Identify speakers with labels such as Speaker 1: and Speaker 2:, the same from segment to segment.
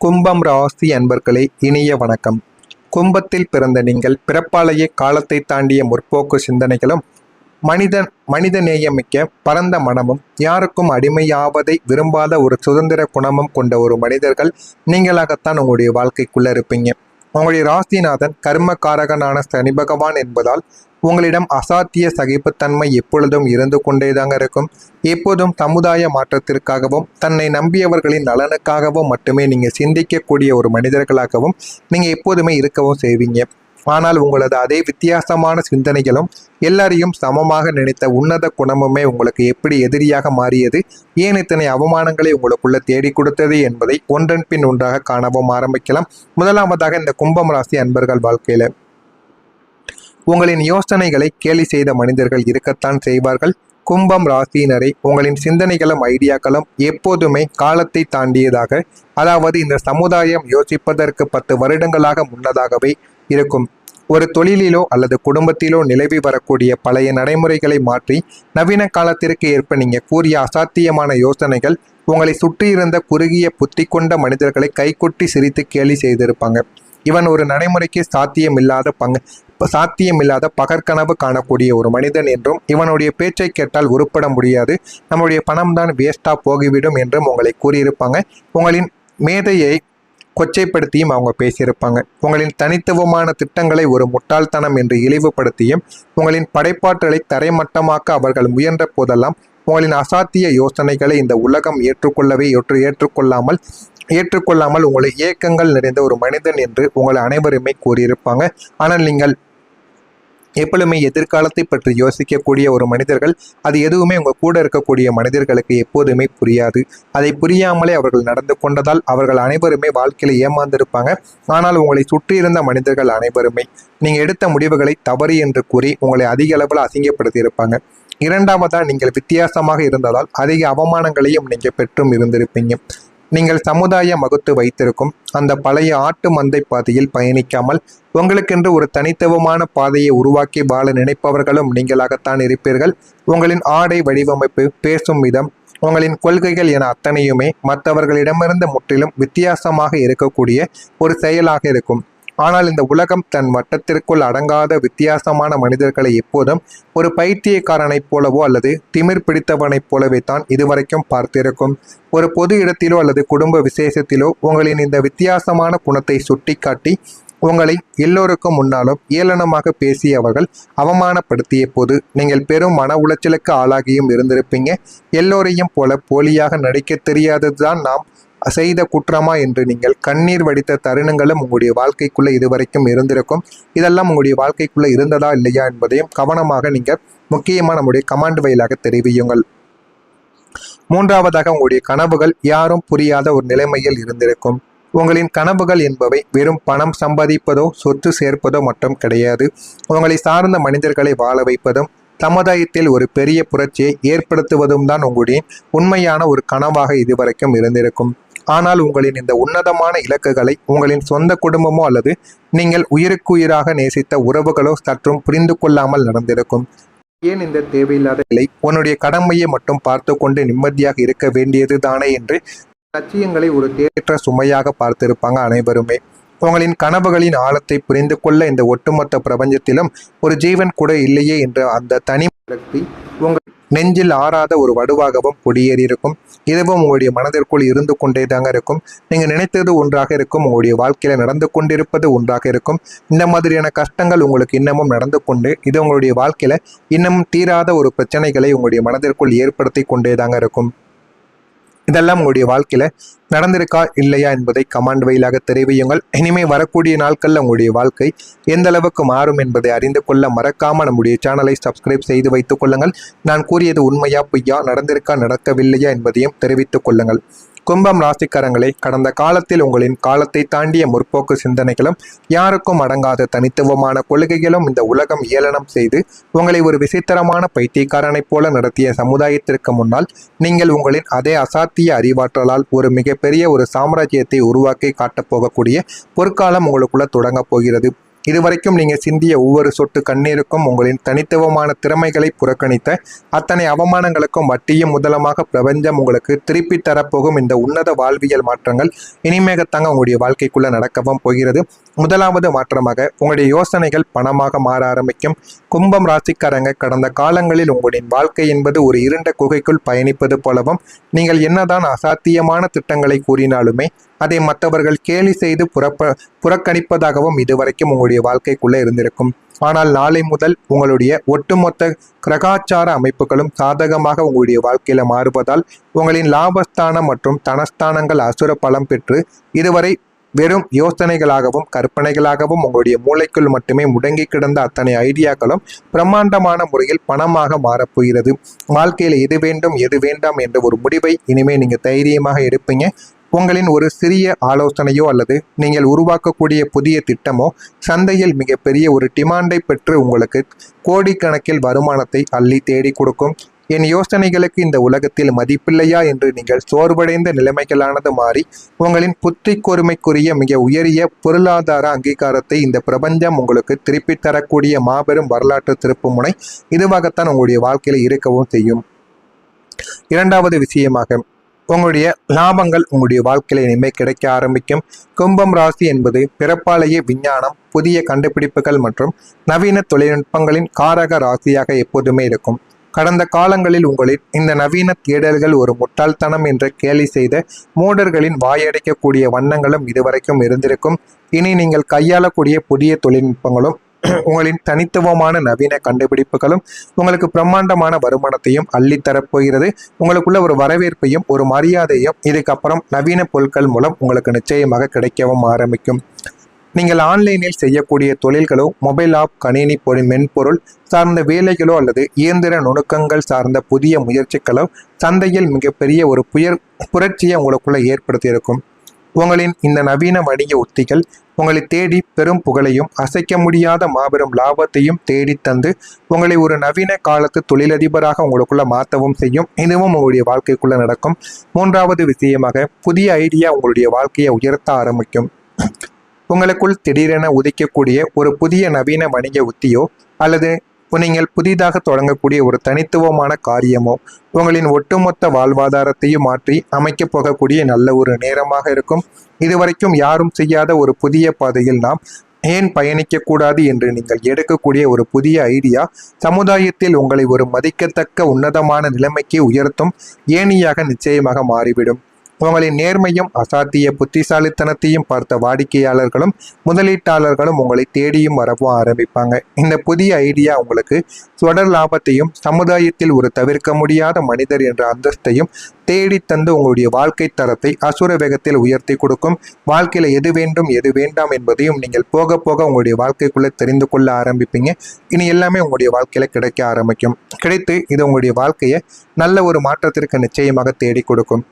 Speaker 1: கும்பம் ராசி அன்பர்களே, இனிய வணக்கம். கும்பத்தில் பிறந்த நீங்கள் பிறப்பாலேயே காலத்தை தாண்டிய முற்போக்கு சிந்தனைகளும் மனித நேயமிக்க பரந்த மனமும் யாருக்கும் அடிமையாவதை விரும்பாத ஒரு சுதந்திர குணமும் கொண்ட ஒரு மனிதர்கள் நீங்களாகத்தான் உங்களுடைய வாழ்க்கைக்குள்ள இருப்பீங்க. உங்களுடைய ராசிநாதன் கர்மகாரகனான சனி பகவான் என்பதால் உங்களிடம் அசாத்திய சகிப்புத்தன்மை எப்பொழுதும் இருந்து கொண்டேதாங்க இருக்கும். எப்போதும் சமுதாய மாற்றத்திற்காகவும் தன்னை நம்பியவர்களின் நலனுக்காகவும் மட்டுமே நீங்கள் சிந்திக்கக்கூடிய ஒரு மனிதர்களாகவும் நீங்கள் எப்போதுமே இருக்கவும் செய்வீங்க. ஆனால் உங்களது அதே வித்தியாசமான சிந்தனைகளும் எல்லாரையும் சமமாக நினைத்த உன்னத குணமுமே உங்களுக்கு எப்படி எதிரியாக மாறியது, ஏன் இத்தனை அவமானங்களை உங்களுக்குள்ள தேடி கொடுத்தது என்பதை ஒன்றன் பின் ஒன்றாக காணவும் ஆரம்பிக்கலாம். முதலாவதாக இந்த கும்பம் ராசி அன்பர்கள் வாழ்க்கையில உங்களின் யோசனைகளை கேலி செய்த மனிதர்கள் இருக்கத்தான் செய்வார்கள். கும்பம் ராசியினரை உங்களின் சிந்தனைகளும் ஐடியாக்களும் எப்போதுமே காலத்தை தாண்டியதாக, அதாவது இந்த சமுதாயம் யோசிப்பதற்கு 10 வருடங்களாக முன்னதாகவே இருக்கும். ஒரு தொழிலிலோ அல்லது குடும்பத்திலோ நிலவி வரக்கூடிய பழைய நடைமுறைகளை மாற்றி நவீன காலத்திற்கு ஏற்ப நீங்க கூறிய அசாத்தியமான யோசனைகள் உங்களை சுற்றியிருந்த குறுகிய புத்தி கொண்ட மனிதர்களை கைகொட்டி சிரித்து கேலி செய்திருப்பாங்க. இவன் ஒரு நடைமுறைக்கு சாத்தியமில்லாத பகற்கனவு காணக்கூடிய ஒரு மனிதன் என்றும், இவனுடைய பேச்சை கேட்டால் உருப்பட முடியாது, நம்முடைய பணம் தான் வேஸ்டா போகிவிடும் என்றும் உங்களை கூறியிருப்பாங்க. உங்களின் மேதையை கொச்சைப்படுத்தியும் அவங்க பேசியிருப்பாங்க. உங்களின் தனித்துவமான திட்டங்களை ஒரு முட்டாள்தனம் என்று இழிவுபடுத்தியும் உங்களின் படைப்பாற்றலை தரைமட்டமாக்க அவர்கள் முயன்ற போதெல்லாம் உங்களின் அசாத்திய யோசனைகளை இந்த உலகம் ஏற்றுக்கொள்ளாமல் உங்களை ஏக்கங்கள் நிறைந்த ஒரு மனிதன் என்று உங்களை அனைவருமே கூறியிருப்பாங்க. ஆனால் நீங்கள் எப்பொழுதுமே எதிர்காலத்தை பற்றி யோசிக்கக்கூடிய ஒரு மனிதர்கள், அது எதுவுமே உங்கள் கூட இருக்கக்கூடிய மனிதர்களுக்கு எப்போதுமே புரியாது. அதை புரியாமலே அவர்கள் நடந்து கொண்டதால் அவர்கள் அனைவருமே வாழ்க்கையில் ஏமாந்திருப்பாங்க. ஆனால் உங்களை சுற்றியிருந்த மனிதர்கள் அனைவருமே நீங்கள் எடுத்த முடிவுகளை தவறு என்று கூறி உங்களை அதிக அளவில் அசிங்கப்படுத்தியிருப்பாங்க. இரண்டாவதா, நீங்கள் வித்தியாசமாக இருந்ததால் அதிக அவமானங்களையும் நீங்கள் பெற்றும் இருந்திருப்பீங்க. நீங்கள் சமுதாயம் வகுத்து வைத்திருக்கும் அந்த பழைய ஆட்டு மந்தை பாதையில் பயணிக்காமல் உங்களுக்கென்று ஒரு தனித்துவமான பாதையை உருவாக்கி வாழ நினைப்பவர்களும் நீங்களாகத்தான் இருப்பீர்கள். உங்களின் ஆடை வடிவமைப்பு, பேசும் விதம், உங்களின் கொள்கைகள் என அத்தனையுமே மற்றவர்களிடமிருந்து முற்றிலும் வித்தியாசமாக இருக்கக்கூடிய ஒரு செயலாக இருக்கும். ஆனால் இந்த உலகம் தன் வட்டத்திற்குள் அடங்காத வித்தியாசமான மனிதர்களை எப்போதும் ஒரு பைத்தியக்காரனைப் போலவோ அல்லது திமிர் பிடித்தவனைப் போலவே தான் இதுவரைக்கும் பார்த்திருக்கும். ஒரு பொது இடத்திலோ அல்லது குடும்ப விசேஷத்திலோ உங்களின் இந்த வித்தியாசமான குணத்தை சுட்டிக்காட்டி உங்களை எல்லோருக்கும் முன்னாலும் ஏளனமாக பேசிய அவர்கள் அவமானப்படுத்திய போது நீங்கள் பெரும் மன உளைச்சலுக்கு ஆளாகியும் இருந்திருப்பீங்க. எல்லோரையும் போல போலியாக நடிக்க தெரியாததுதான் நாம் செய்த குற்றமா என்று நீங்கள் கண்ணீர் வடித்த தருணங்களும் உங்களுடைய வாழ்க்கைக்குள்ள இதுவரைக்கும் இருந்திருக்கும். இதெல்லாம் உங்களுடைய வாழ்க்கைக்குள்ள இருந்ததா இல்லையா என்பதையும் கவனமாக நீங்கள் முக்கியமாக நம்முடைய கமாண்ட் வயலாக தெரிவியுங்கள். மூன்றாவதாக, உங்களுடைய கனவுகள் யாரும் புரியாத ஒரு நிலைமையில் இருந்திருக்கும். உங்களின் கனவுகள் என்பவை வெறும் பணம் சம்பாதிப்பதோ சொத்து சேர்ப்பதோ மட்டும் கிடையாது. உங்களை சார்ந்த மனிதர்களை வாழ வைப்பதும் சமுதாயத்தில் ஒரு பெரிய புரட்சியை ஏற்படுத்துவதும் தான் உங்களுடைய உண்மையான ஒரு கனவாக இதுவரைக்கும் இருந்திருக்கும். ஆனால் உங்களின் இந்த உன்னதமான இலக்குகளை உங்களின் சொந்த குடும்பமோ அல்லது நீங்கள் உயிருக்குயிராக நேசித்த உறவுகளோ சற்றும் புரிந்து கொள்ளாமல் நடந்திருக்கும். ஏன் இந்த தேவையில்லாத நிலை, உன்னுடைய கடமையை மட்டும் பார்த்து கொண்டு நிம்மதியாக இருக்க வேண்டியது தானே என்று லட்சியங்களை ஒரு தேற்ற சுமையாக பார்த்திருப்பாங்க அனைவருமே. உங்களின் கனவுகளின் ஆழத்தை புரிந்து கொள்ள இந்த ஒட்டுமொத்த பிரபஞ்சத்திலும் ஒரு ஜீவன் கூட இல்லையே என்ற அந்த தனி சக்தி உங்கள் நெஞ்சில் ஆறாத ஒரு வடுவாகவும் குடியேறியிருக்கும். இதுவும் உங்களுடைய மனதிற்குள் இருந்து கொண்டேதாங்க இருக்கும். நீங்கள் நினைத்தது ஒன்றாக இருக்கும், உங்களுடைய வாழ்க்கையில் நடந்து கொண்டிருப்பது ஒன்றாக இருக்கும். இந்த மாதிரியான கஷ்டங்கள் உங்களுக்கு இன்னமும் நடந்து கொண்டு இது உங்களுடைய வாழ்க்கையில் இன்னமும் தீராத ஒரு பிரச்சனைகளை உங்களுடைய மனதிற்குள் ஏற்படுத்தி கொண்டேதாங்க இருக்கும். இதெல்லாம் உங்களுடைய வாழ்க்கையில நடந்திருக்கா இல்லையா என்பதை கமாண்ட் வழியாக தெரிவியுங்கள். இனிமே வரக்கூடிய நாட்கள்ல உங்களுடைய வாழ்க்கை எந்த அளவுக்கு மாறும் என்பதை அறிந்து கொள்ள மறக்காம நம்முடைய சேனலை சப்ஸ்கிரைப் செய்து வைத்துக் கொள்ளுங்கள். நான் கூறியது உண்மையா பொய்யா, நடந்திருக்கா நடக்கவில்லையா என்பதையும் தெரிவித்துக் கொள்ளுங்கள். கும்பம் ராசிக்காரங்களே, கடந்த காலத்தில் உங்களின் காலத்தை தாண்டிய முற்போக்கு சிந்தனைகளும் யாருக்கும் அடங்காத தனித்துவமான கொள்கைகளும் இந்த உலகம் ஏளனம் செய்து உங்களை ஒரு விசித்திரமான பைத்தியக்காரனைப் போல நடத்திய சமுதாயத்திற்கு முன்னால் நீங்கள் உங்களின் அதே அசாத்திய அறிவாற்றலால் ஒரு மிகப்பெரிய ஒரு சாம்ராஜ்யத்தை உருவாக்கி காட்டப் போகக்கூடிய பொற்காலம் உங்களுக்குள்ள தொடங்கப் போகிறது. இதுவரைக்கும் நீங்க சிந்திய ஒவ்வொரு சொட்டு கண்ணீருக்கும், உங்களின் தனித்துவமான திறமைகளை புறக்கணித்த அத்தனை அவமானங்களுக்கும் வட்டியும் முதலமாக பிரபஞ்சம் உங்களுக்கு திருப்பி தரப்போகும் இந்த உன்னத வாழ்வியல் மாற்றங்கள் இனிமேகத்தாங்க உங்களுடைய வாழ்க்கைக்குள்ள நடக்கவும் போகிறது. முதலாவது மாற்றமாக உங்களுடைய யோசனைகள் பணமாக மாற ஆரம்பிக்கும். கும்பம் ராசிக்காரங்க, கடந்த காலங்களில் உங்களின் வாழ்க்கை என்பது ஒரு இருண்ட குகைக்குள் பயணிப்பது போலவும், நீங்கள் என்னதான் அசாத்தியமான திட்டங்களை கூறினாலுமே அதை மற்றவர்கள் கேலி செய்து புறக்கணிப்பதாகவும் இதுவரைக்கும் உங்களுடைய வாழ்க்கைக்குள்ள இருந்திருக்கும். ஆனால் நாளை முதல் உங்களுடைய ஒட்டுமொத்த கிரகாச்சார அமைப்புகளும் சாதகமாக உங்களுடைய வாழ்க்கையில மாறுவதால் உங்களின் லாபஸ்தானம் மற்றும் தனஸ்தானங்கள் அசுர பலம் பெற்று இதுவரை வெறும் யோசனைகளாகவும் கற்பனைகளாகவும் உங்களுடைய மூளைக்குள் மட்டுமே முடங்கி கிடந்த அத்தனை ஐடியாக்களும் பிரம்மாண்டமான முறையில் பணமாக மாறப்போகிறது. வாழ்க்கையில எது வேண்டும் எது வேண்டாம் என்ற ஒரு முடிவை இனிமே நீங்க தைரியமாக எடுப்பீங்க. உங்களின் ஒரு சிறிய ஆலோசனையோ அல்லது நீங்கள் உருவாக்கக்கூடிய புதிய திட்டமோ சந்தையில் மிகப்பெரிய ஒரு டிமாண்டை பெற்று உங்களுக்கு கோடிக்கணக்கில் வருமானத்தை அள்ளி தேடி கொடுக்கும். என் யோசனைகளுக்கு இந்த உலகத்தில் மதிப்பில்லையா என்று நீங்கள் சோர்வடைந்த நிலைமைகளானது மாறி உங்களின் புத்தி கூர்மைக்குரிய மிக உயரிய பொருளாதார அங்கீகாரத்தை இந்த பிரபஞ்சம் உங்களுக்கு திருப்பி தரக்கூடிய மாபெரும் வரலாற்று திருப்பு முனை இதுவாகத்தான் உங்களுடைய வாழ்க்கையில் இருக்கவும் செய்யும். இரண்டாவது விஷயமாக, உங்களுடைய லாபங்கள் உங்களுடைய வாழ்க்கையில இனிமே கிடைக்க ஆரம்பிக்கும். கும்பம் ராசி என்பது பிறப்பாலேயே விஞ்ஞானம், புதிய கண்டுபிடிப்புகள் மற்றும் நவீன தொழில்நுட்பங்களின் காரக ராசியாக எப்போதுமே இருக்கும். கடந்த காலங்களில் உங்களின் இந்த நவீன தேடல்கள் ஒரு முட்டாள்தனம் என்ற கேலி செய்த மூடர்களின் வாயடைக்கக்கூடிய வண்ணங்களும் இதுவரைக்கும் இருந்திருக்கும். இனி நீங்கள் கையாளக்கூடிய புதிய தொழில்நுட்பங்களும் உங்களின் தனித்துவமான நவீன கண்டுபிடிப்புகளும் உங்களுக்கு பிரம்மாண்டமான வருமானத்தையும் அள்ளித்தரப்போகிறது. உங்களுக்குள்ள ஒரு வரவேற்பையும் ஒரு மரியாதையும் இதுக்கப்புறம் நவீன பொருட்கள் மூலம் உங்களுக்கு நிச்சயமாக கிடைக்கவும் ஆரம்பிக்கும். நீங்கள் ஆன்லைனில் செய்யக்கூடிய தொழில்களோ, மொபைல் ஆப், கணினி மென்பொருள் சார்ந்த வேலைகளோ அல்லது இயந்திர நுணுக்கங்கள் சார்ந்த புதிய முயற்சிகளோ சந்தையில் மிகப்பெரிய ஒரு புரட்சியை உங்களுக்குள்ள ஏற்படுத்தியிருக்கும். உங்களின் இந்த நவீன வணிக உத்திகள் உங்களை தேடி பெரும் புகழையும் அசைக்க முடியாத மாபெரும் லாபத்தையும் தேடி தந்து உங்களை ஒரு நவீன காலத்து தொழிலதிபராக உங்களுக்குள்ள மாற்றவும் செய்யும். இதுவும் உங்களுடைய வாழ்க்கைக்குள்ள நடக்கும். மூன்றாவது விஷயமாக, புதிய ஐடியா உங்களுடைய வாழ்க்கையை உயர்த்த ஆரம்பிக்கும். உங்களுக்குள் திடீரென உதிக்கக்கூடிய ஒரு புதிய நவீன வணிக உத்தியோ அல்லது நீங்கள் புதிதாக தொடங்கக்கூடிய ஒரு தனித்துவமான காரியமோ உங்களின் ஒட்டுமொத்த வாழ்வாதாரத்தையும் மாற்றி அமைக்கப் போகக்கூடிய நல்ல ஒரு நேரமாக இருக்கும். இதுவரைக்கும் யாரும் செய்யாத ஒரு புதிய பாதையில் நாம் ஏன் பயணிக்கக்கூடாது என்று நீங்கள் எடுக்கக்கூடிய ஒரு புதிய ஐடியா சமுதாயத்தில் உங்களை ஒரு மதிக்கத்தக்க உன்னதமான நிலைமைக்கு உயர்த்தும் ஏணியாக நிச்சயமாக மாறிவிடும். உங்களின் நேர்மையும் அசாத்திய புத்திசாலித்தனத்தையும் பார்த்த வாடிக்கையாளர்களும் முதலீட்டாளர்களும் உங்களை தேடியும் வரவும் ஆரம்பிப்பாங்க. இந்த புதிய ஐடியா உங்களுக்கு தொடர் லாபத்தையும் சமுதாயத்தில் ஒரு தவிர்க்க முடியாத மனிதர் என்ற அந்தஸ்தையும் தேடி தந்து உங்களுடைய வாழ்க்கை தரத்தை அசுர வேகத்தில் உயர்த்தி கொடுக்கும். வாழ்க்கையில எது வேண்டும் எது வேண்டாம் என்பதையும் நீங்கள் போக போக உங்களுடைய வாழ்க்கைக்குள்ள தெரிந்து கொள்ள ஆரம்பிப்பீங்க. இனி எல்லாமே உங்களுடைய வாழ்க்கையில கிடைக்க ஆரம்பிக்கும். கிடைத்து இது உங்களுடைய வாழ்க்கையை நல்ல ஒரு மாற்றத்திற்கு நிச்சயமாக தேடி கொடுக்கும்.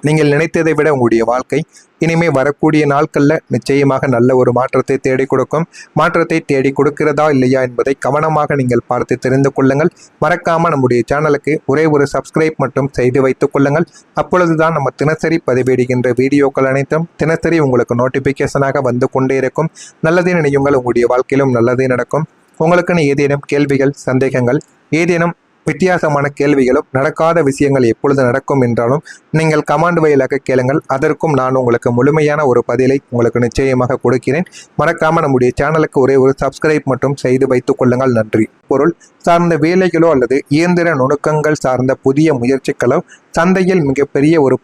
Speaker 1: நீங்கள் நினைத்ததை விட உங்களுடைய வாழ்க்கை இனிமே வரக்கூடிய நாட்களில் நிச்சயமாக நல்ல ஒரு மாற்றத்தை தேடி கொடுக்கும். மாற்றத்தை தேடி கொடுக்கிறதா இல்லையா என்பதை கவனமாக நீங்கள் பார்த்து தெரிந்து கொள்ளுங்கள். மறக்காமல் நம்முடைய சேனலுக்கு ஒரே ஒரு சப்ஸ்கிரைப் மட்டும் செய்து வைத்துக் கொள்ளுங்கள். அப்பொழுதுதான் நம்ம தினசரி பதிவேடுகின்ற வீடியோக்கள் அனைத்தும் தினசரி உங்களுக்கு நோட்டிஃபிகேஷனாக வந்து கொண்டே இருக்கும். நல்லதே நினையுங்கள், உங்களுடைய வாழ்க்கையிலும் நல்லதே நடக்கும். உங்களுக்குன்னு ஏதேனும் கேள்விகள், சந்தேகங்கள், ஏதேனும் வித்தியாசமான கேள்விகளும் நடக்காத விஷயங்கள் எப்பொழுது நடக்கும் என்றாலும் நீங்கள் கமாண்ட் வழியாக கேளுங்கள். அதற்கும் நான் உங்களுக்கு முழுமையான ஒரு பதிலை உங்களுக்கு நிச்சயமாக கொடுக்கிறேன். மறக்காம நம்முடைய சேனலுக்கு ஒரே ஒரு சப்ஸ்கிரைப் மட்டும் செய்து வைத்துக் கொள்ளுங்கள். நன்றி. பொருள் சார்ந்த வேலைகளோ அல்லது இயந்திர நுணுக்கங்கள் சார்ந்த புதிய முயற்சிகளோ சந்தையில் மிகப்பெரிய ஒரு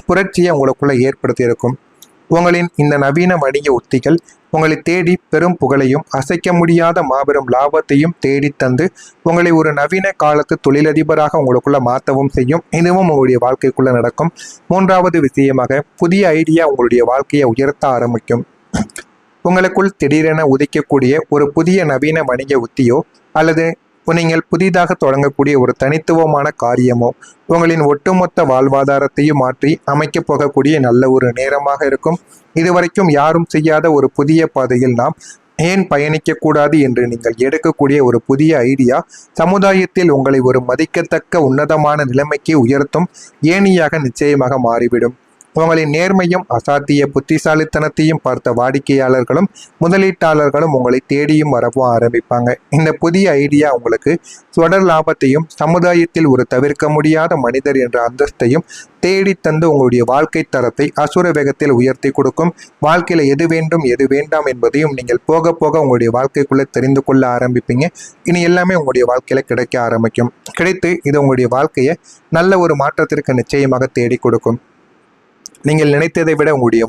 Speaker 1: புரட்சியை உங்களுக்குள்ள ஏற்படுத்தியிருக்கும். உங்களின் இந்த நவீன வணிக உத்திகள் உங்களை தேடி பெரும் புகழையும் அசைக்க முடியாத மாபெரும் லாபத்தையும் தேடி தந்து உங்களை ஒரு நவீன காலத்து தொழிலதிபராக உங்களுக்குள்ள மாற்றவும் செய்யும். இதுவும் உங்களுடைய வாழ்க்கைக்குள்ள நடக்கும். மூன்றாவது விஷயமாக, புதிய ஐடியா உங்களுடைய வாழ்க்கையை உயர்த்த ஆரம்பிக்கும். உங்களுக்குள் திடீரென உதிக்கக்கூடிய ஒரு புதிய நவீன வணிக உத்தியோ அல்லது நீங்கள் புதிதாக தொடங்கக்கூடிய ஒரு தனித்துவமான காரியமோ உங்களின் ஒட்டுமொத்த வாழ்வாதாரத்தையும் மாற்றி அமைக்கப் போகக்கூடிய நல்ல ஒரு நேரமாக இருக்கும். இதுவரைக்கும் யாரும் செய்யாத ஒரு புதிய பாதையில் நாம் ஏன் பயணிக்கக்கூடாது என்று நீங்கள் எடுக்கக்கூடிய ஒரு புதிய ஐடியா சமுதாயத்தில் உங்களை ஒரு மதிக்கத்தக்க உன்னதமான நிலைமைக்கு உயர்த்தும் ஏணியாக நிச்சயமாக மாறிவிடும். உங்களின் நேர்மையும் அசாத்திய புத்திசாலித்தனத்தையும் பார்த்த வாடிக்கையாளர்களும் முதலீட்டாளர்களும் உங்களை தேடியும் வரவும் ஆரம்பிப்பாங்க. இந்த புதிய ஐடியா உங்களுக்கு தொடர் லாபத்தையும் சமுதாயத்தில் ஒரு தவிர்க்க முடியாத மனிதர் என்ற அந்தஸ்தையும் தேடி தந்து உங்களுடைய வாழ்க்கை தரத்தை அசுர வேகத்தில் உயர்த்தி கொடுக்கும். வாழ்க்கையில எது வேண்டும் எது வேண்டாம் என்பதையும் நீங்கள் போக போக உங்களுடைய வாழ்க்கைக்குள்ள தெரிந்து கொள்ள ஆரம்பிப்பீங்க. இனி எல்லாமே உங்களுடைய வாழ்க்கையில கிடைக்க ஆரம்பிக்கும். கிடைத்து இது உங்களுடைய வாழ்க்கையை நல்ல ஒரு மாற்றத்திற்கு நிச்சயமாக தேடி கொடுக்கும். நீங்கள் நினைத்ததை விட உங்களுடைய